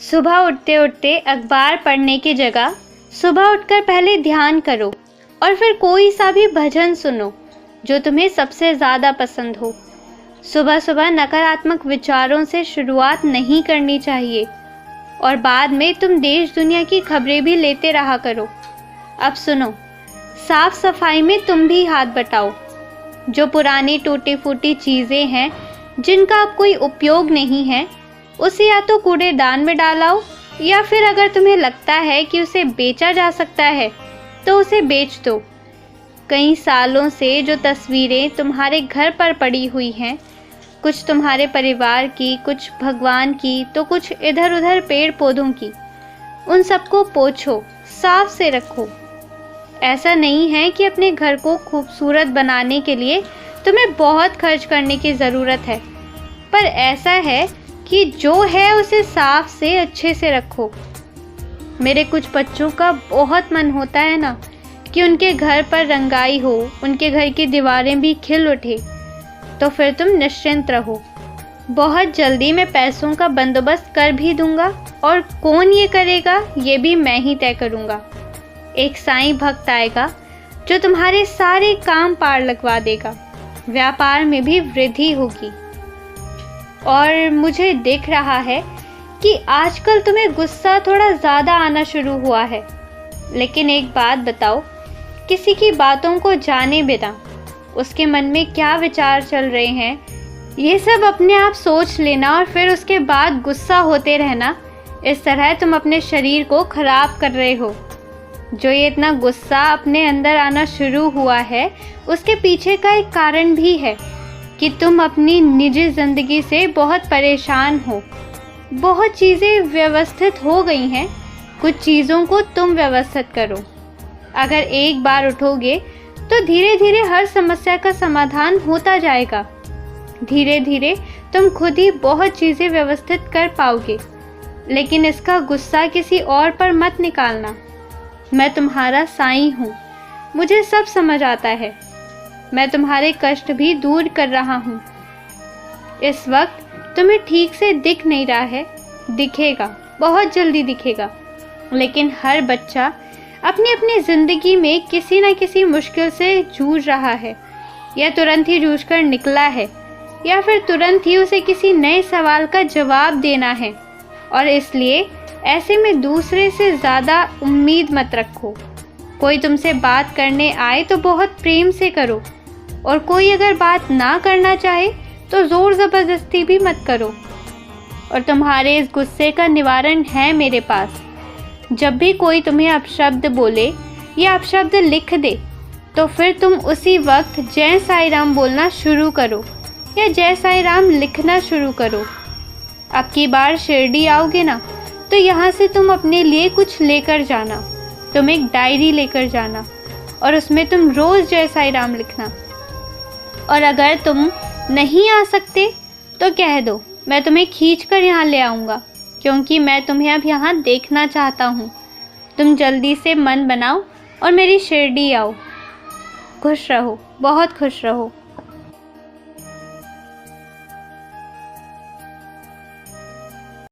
सुबह उठते उठते अखबार पढ़ने की जगह सुबह उठकर पहले ध्यान करो और फिर कोई सा भी भजन सुनो जो तुम्हें सबसे ज़्यादा पसंद हो। सुबह सुबह नकारात्मक विचारों से शुरुआत नहीं करनी चाहिए और बाद में तुम देश दुनिया की खबरें भी लेते रहा करो। अब सुनो, साफ सफाई में तुम भी हाथ बटाओ। जो पुरानी टूटी फूटी चीज़ें हैं जिनका अब कोई उपयोग नहीं है, उसे या तो कूड़ेदान में डालाओ या फिर अगर तुम्हें लगता है कि उसे बेचा जा सकता है तो उसे बेच दो। कई सालों से जो तस्वीरें तुम्हारे घर पर पड़ी हुई हैं, कुछ तुम्हारे परिवार की, कुछ भगवान की, तो कुछ इधर उधर पेड़ पौधों की, उन सबको पोंछो, साफ से रखो। ऐसा नहीं है कि अपने घर को खूबसूरत बनाने के लिए तुम्हें बहुत खर्च करने की ज़रूरत है, पर ऐसा है कि जो है उसे साफ से अच्छे से रखो। मेरे कुछ बच्चों का बहुत मन होता है ना कि उनके घर पर रंगाई हो, उनके घर की दीवारें भी खिल उठे, तो फिर तुम निश्चिंत रहो। बहुत जल्दी मैं पैसों का बंदोबस्त कर भी दूंगा और कौन ये करेगा ये भी मैं ही तय करूंगा। एक साईं भक्त आएगा जो तुम्हारे सारे काम पार लगवा देगा, व्यापार में भी वृद्धि होगी। और मुझे दिख रहा है कि आजकल तुम्हें गुस्सा थोड़ा ज़्यादा आना शुरू हुआ है, लेकिन एक बात बताओ, किसी की बातों को जाने बिना उसके मन में क्या विचार चल रहे हैं, ये सब अपने आप सोच लेना और फिर उसके बाद गुस्सा होते रहना, इस तरह तुम अपने शरीर को खराब कर रहे हो। जो ये इतना गुस्सा अपने अंदर आना शुरू हुआ है, उसके पीछे का एक कारण भी है कि तुम अपनी निजी ज़िंदगी से बहुत परेशान हो। बहुत चीज़ें व्यवस्थित हो गई हैं, कुछ चीज़ों को तुम व्यवस्थित करो। अगर एक बार उठोगे तो धीरे धीरे हर समस्या का समाधान होता जाएगा। धीरे धीरे तुम खुद ही बहुत चीज़ें व्यवस्थित कर पाओगे, लेकिन इसका गुस्सा किसी और पर मत निकालना। मैं तुम्हारा साईं हूँ, मुझे सब समझ आता है। मैं तुम्हारे कष्ट भी दूर कर रहा हूँ। इस वक्त तुम्हें ठीक से दिख नहीं रहा है, दिखेगा, बहुत जल्दी दिखेगा। लेकिन हर बच्चा अपनी अपनी ज़िंदगी में किसी न किसी मुश्किल से जूझ रहा है, या तुरंत ही जूझ कर निकला है, या फिर तुरंत ही उसे किसी नए सवाल का जवाब देना है। और इसलिए ऐसे में दूसरे से ज़्यादा उम्मीद मत रखो। कोई तुमसे बात करने आए तो बहुत प्रेम से करो, और कोई अगर बात ना करना चाहे तो ज़ोर ज़बरदस्ती भी मत करो। और तुम्हारे इस गुस्से का निवारण है मेरे पास। जब भी कोई तुम्हें अपशब्द बोले या अपशब्द लिख दे, तो फिर तुम उसी वक्त जय साईं राम बोलना शुरू करो या जय साईं राम लिखना शुरू करो। अब की बार शिरडी आओगे ना, तो यहाँ से तुम अपने लिए कुछ लेकर जाना। तुम एक डायरी लेकर जाना और उसमें तुम रोज़ जय साईं राम लिखना। और अगर तुम नहीं आ सकते तो कह दो, मैं तुम्हें खींच कर यहाँ ले आऊँगा, क्योंकि मैं तुम्हें अब यहाँ देखना चाहता हूँ। तुम जल्दी से मन बनाओ और मेरी शिरडी आओ। खुश रहो, बहुत खुश रहो।